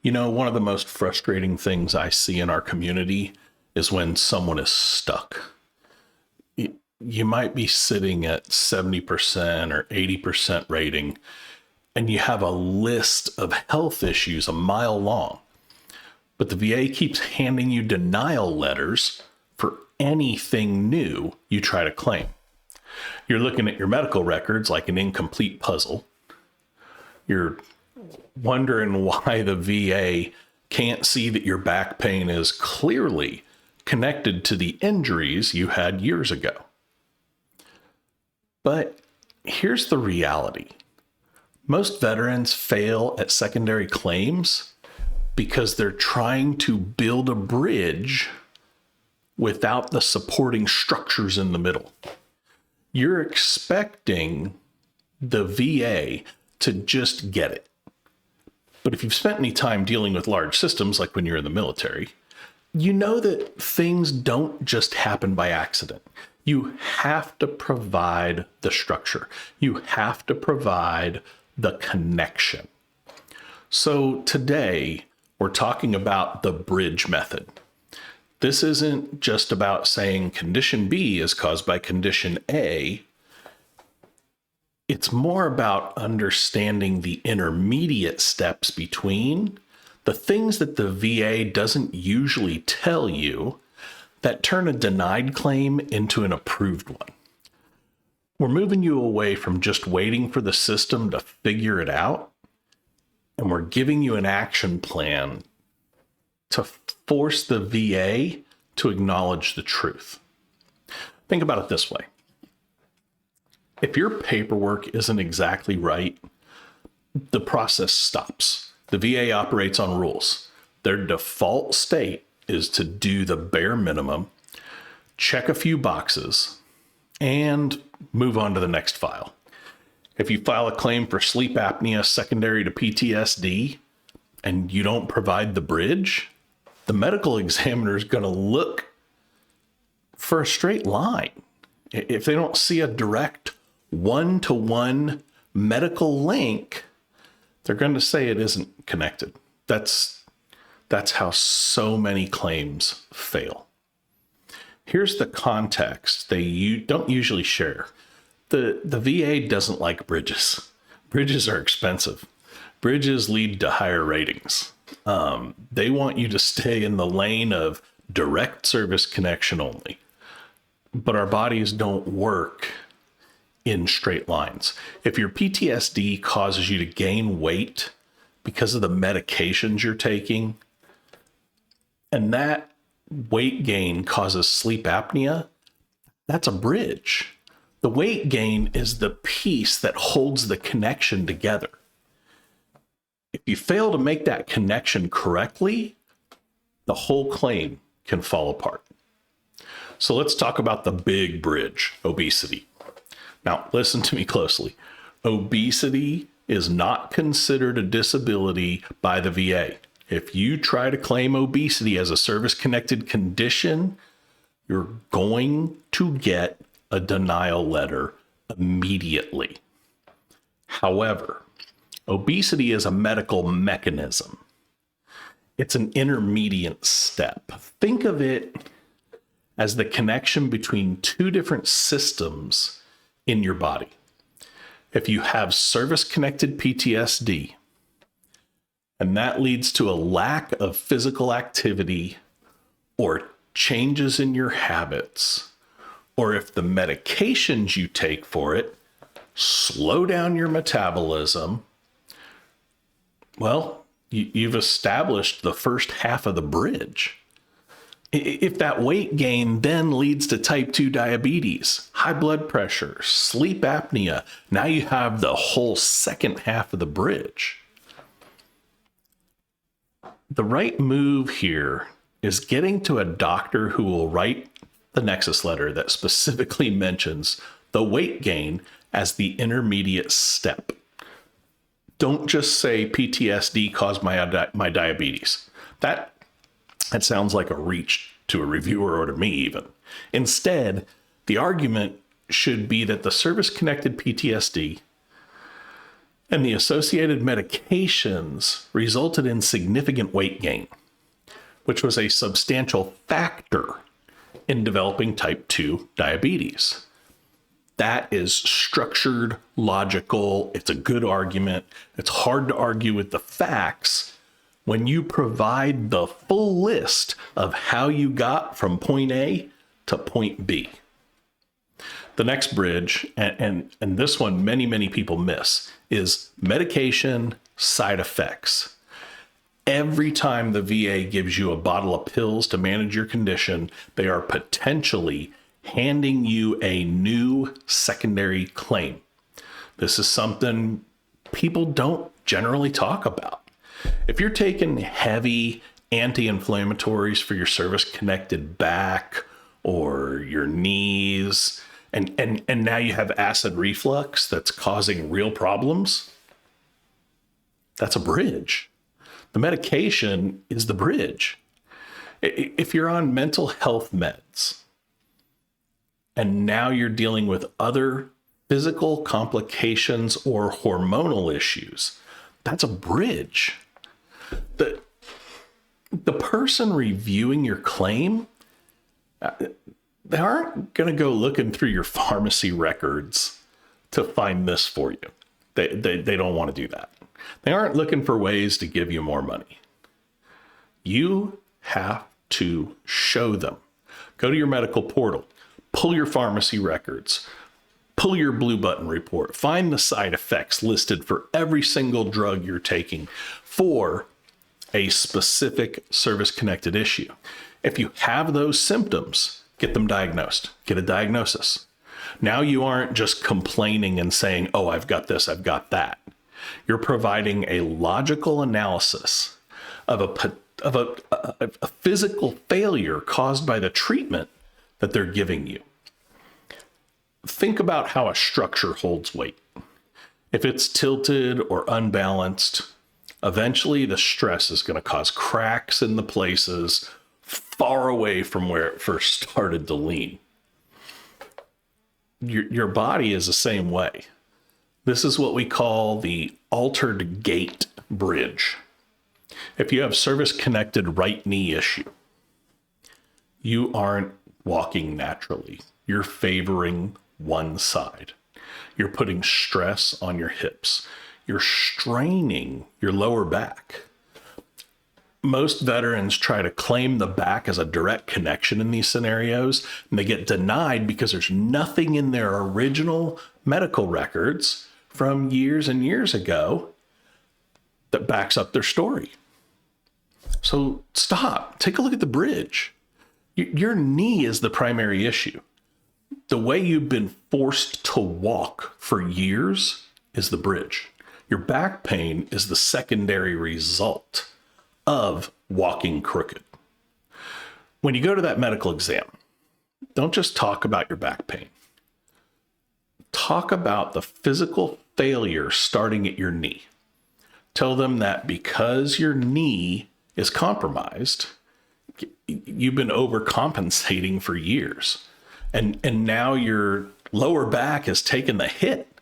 You know, one of the most frustrating things I see in our community is when someone is stuck. You might be sitting at 70% or 80% rating, and you have a list of health issues a mile long. But the VA keeps handing you denial letters for anything new you try to claim. You're looking at your medical records like an incomplete puzzle. You're wondering why the VA can't see that your back pain is clearly connected to the injuries you had years ago. But here's the reality. Most veterans fail at secondary claims because they're trying to build a bridge without the supporting structures in the middle. You're expecting the VA to just get it. But if you've spent any time dealing with large systems, like when you're in the military, you know that things don't just happen by accident. You have to provide the structure. You have to provide the connection. So today, we're talking about the bridge method. This isn't just about saying condition B is caused by condition A. It's more about understanding the intermediate steps between the things that the VA doesn't usually tell you that turn a denied claim into an approved one. We're moving you away from just waiting for the system to figure it out, and we're giving you an action plan to force the VA to acknowledge the truth. Think about it this way. If your paperwork isn't exactly right, the process stops. The VA operates on rules. Their default state is to do the bare minimum, check a few boxes, and move on to the next file. If you file a claim for sleep apnea secondary to PTSD and you don't provide the bridge, the medical examiner is going to look for a straight line. If they don't see a direct one-to-one medical link, they're going to say it isn't connected. That's how so many claims fail. Here's the context they don't usually share. The VA doesn't like bridges. Bridges are expensive. Bridges lead to higher ratings. They want you to stay in the lane of direct service connection only. But our bodies don't work in straight lines. If your PTSD causes you to gain weight because of the medications you're taking, and that weight gain causes sleep apnea, that's a bridge. The weight gain is the piece that holds the connection together. If you fail to make that connection correctly, the whole claim can fall apart. So let's talk about the big bridge, obesity. Now, listen to me closely. Obesity is not considered a disability by the VA. If you try to claim obesity as a service-connected condition, you're going to get a denial letter immediately. However, obesity is a medical mechanism. It's an intermediate step. Think of it as the connection between two different systems in your body. If you have service-connected PTSD, and that leads to a lack of physical activity or changes in your habits, or if the medications you take for it slow down your metabolism, well, you've established the first half of the bridge. If that weight gain then leads to type 2 diabetes, high blood pressure, sleep apnea, now you have the whole second half of the bridge. The right move here is getting to a doctor who will write the nexus letter that specifically mentions the weight gain as the intermediate step. Don't just say PTSD caused my diabetes. That sounds like a reach to a reviewer or to me even. Instead, the argument should be that the service-connected PTSD And the associated medications resulted in significant weight gain, which was a substantial factor in developing type 2 diabetes. That is structured, logical. It's a good argument. It's hard to argue with the facts when you provide the full list of how you got from point A to point B. The next bridge, and this one many people miss, is medication side effects. Every time the VA gives you a bottle of pills to manage your condition, they are potentially handing you a new secondary claim. This is something people don't generally talk about. If you're taking heavy anti-inflammatories for your service-connected back or your knees, and now you have acid reflux that's causing real problems, that's a bridge. The medication is the bridge. If you're on mental health meds and now you're dealing with other physical complications or hormonal issues, that's a bridge. The person reviewing your claim, they aren't going to go looking through your pharmacy records to find this for you. They don't want to do that. They aren't looking for ways to give you more money. You have to show them. Go to your medical portal, pull your pharmacy records, pull your blue button report, find the side effects listed for every single drug you're taking for a specific service-connected issue. If you have those symptoms, get them diagnosed. Get a diagnosis. Now you aren't just complaining and saying, oh, I've got this, I've got that. You're providing a logical analysis of a physical failure caused by the treatment that they're giving you. Think about how a structure holds weight. If it's tilted or unbalanced, eventually the stress is going to cause cracks in the places far away from where it first started to lean. Your body is the same way. This is what we call the altered gait bridge. If you have service-connected right knee issue, you aren't walking naturally. You're favoring one side. You're putting stress on your hips. You're straining your lower back. Most veterans try to claim the back as a direct connection in these scenarios, and they get denied because there's nothing in their original medical records from years and years ago that backs up their story. So stop. Take a look at the bridge. Your knee is the primary issue. The way you've been forced to walk for years is the bridge. Your back pain is the secondary result of walking crooked. When you go to that medical exam, don't just talk about your back pain. Talk about the physical failure starting at your knee. Tell them that because your knee is compromised, you've been overcompensating for years. And now your lower back has taken the hit.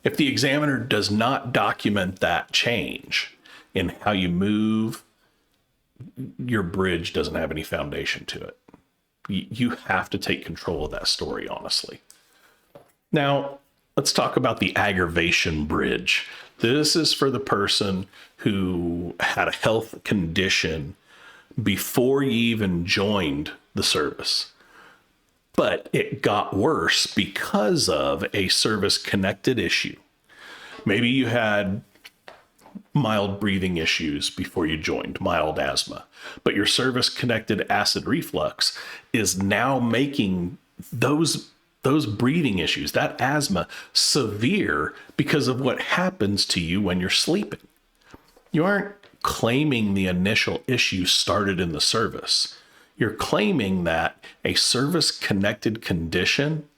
If the examiner does not document that change in how you move, your bridge doesn't have any foundation to it. You have to take control of that story, honestly. Now, let's talk about the aggravation bridge. This is for the person who had a health condition before you even joined the service, but it got worse because of a service-connected issue. Maybe you had mild breathing issues before you joined, mild asthma, but your service-connected acid reflux is now making those breathing issues, that asthma, severe because of what happens to you when you're sleeping. You aren't claiming the initial issue started in the service. You're claiming that a service-connected condition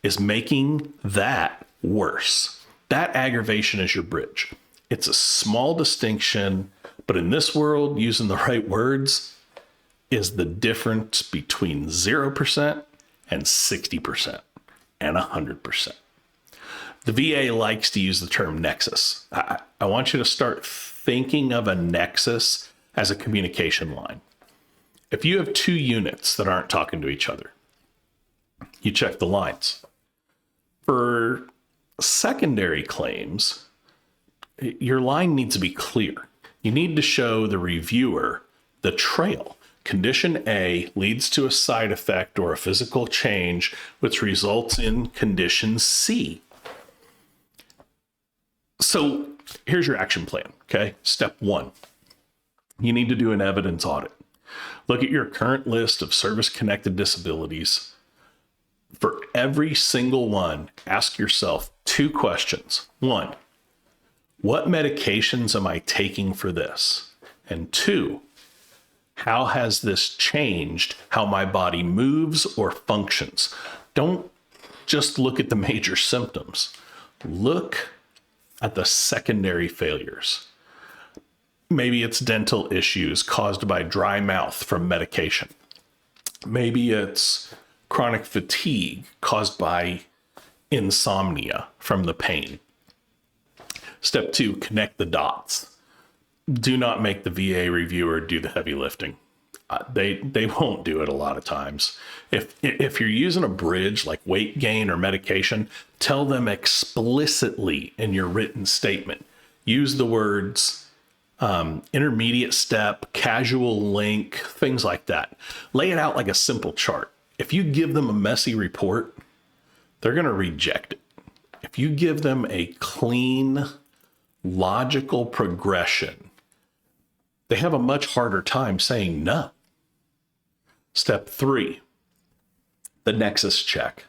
is making that worse. That aggravation is your bridge. It's a small distinction, but in this world, using the right words is the difference between 0% and 60% and 100%. The VA likes to use the term nexus. I want you to start thinking of a nexus as a communication line. If you have two units that aren't talking to each other, you check the lines. For secondary claims, your line needs to be clear. You need to show the reviewer the trail. Condition A leads to a side effect or a physical change, which results in condition C. So here's your action plan, okay? Step 1, you need to do an evidence audit. Look at your current list of service-connected disabilities. For every single one, ask yourself 2 questions. 1, what medications am I taking for this? And 2, how has this changed how my body moves or functions? Don't just look at the major symptoms. Look at the secondary failures. Maybe it's dental issues caused by dry mouth from medication. Maybe it's chronic fatigue caused by insomnia from the pain. Step 2, connect the dots. Do not make the VA reviewer do the heavy lifting. They won't do it a lot of times. If you're using a bridge like weight gain or medication, tell them explicitly in your written statement. Use the words intermediate step, casual link, things like that. Lay it out like a simple chart. If you give them a messy report, they're going to reject it. If you give them a clean, logical progression, they have a much harder time saying no. Step 3, the nexus check.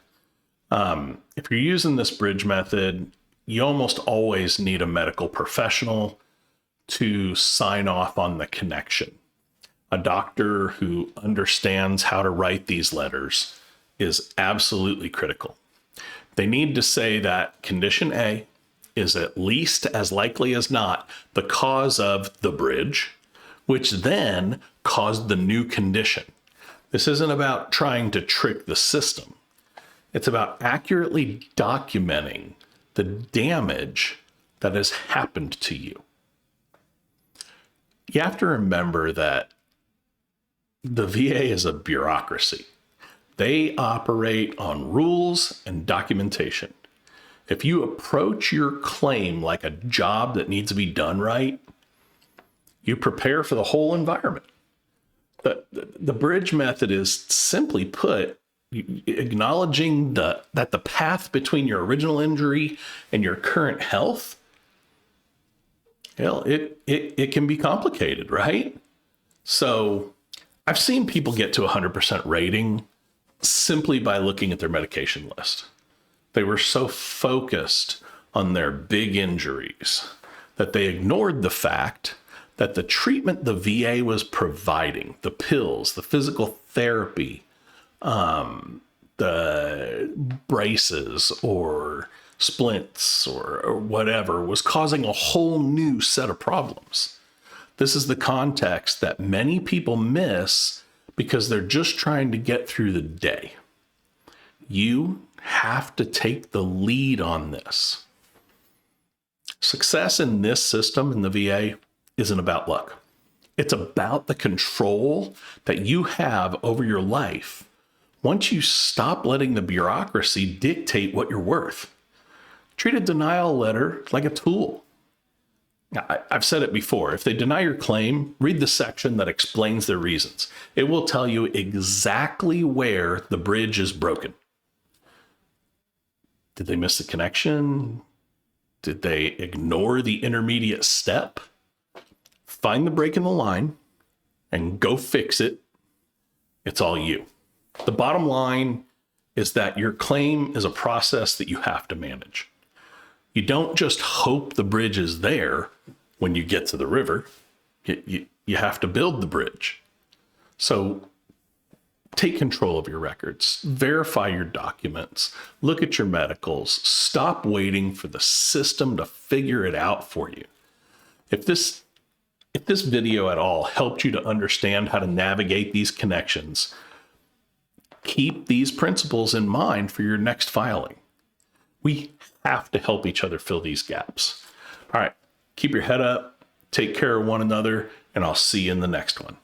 If you're using this bridge method, you almost always need a medical professional to sign off on the connection. A doctor who understands how to write these letters is absolutely critical. They need to say that condition A is at least as likely as not the cause of the bridge, which then caused the new condition. This isn't about trying to trick the system. It's about accurately documenting the damage that has happened to you. You have to remember that the VA is a bureaucracy. They operate on rules and documentation. If you approach your claim like a job that needs to be done right, you prepare for the whole environment. The bridge method is simply put, acknowledging that the path between your original injury and your current health, it can be complicated, right? So I've seen people get to 100% rating simply by looking at their medication list. They were so focused on their big injuries that they ignored the fact that the treatment the VA was providing, the pills, the physical therapy, the braces or splints or whatever, was causing a whole new set of problems. This is the context that many people miss because they're just trying to get through the day. You have to take the lead on this. Success in this system in the VA isn't about luck. It's about the control that you have over your life once you stop letting the bureaucracy dictate what you're worth. Treat a denial letter like a tool. I've said it before. If they deny your claim, read the section that explains their reasons. It will tell you exactly where the bridge is broken. Did they miss the connection? Did they ignore the intermediate step? Find the break in the line and go fix it. It's all you. The bottom line is that your claim is a process that you have to manage. You don't just hope the bridge is there when you get to the river. You have to build the bridge. So take control of your records, verify your documents, look at your medicals, stop waiting for the system to figure it out for you. If this video at all helped you to understand how to navigate these connections, keep these principles in mind for your next filing. We have to help each other fill these gaps. All right, keep your head up, take care of one another, and I'll see you in the next one.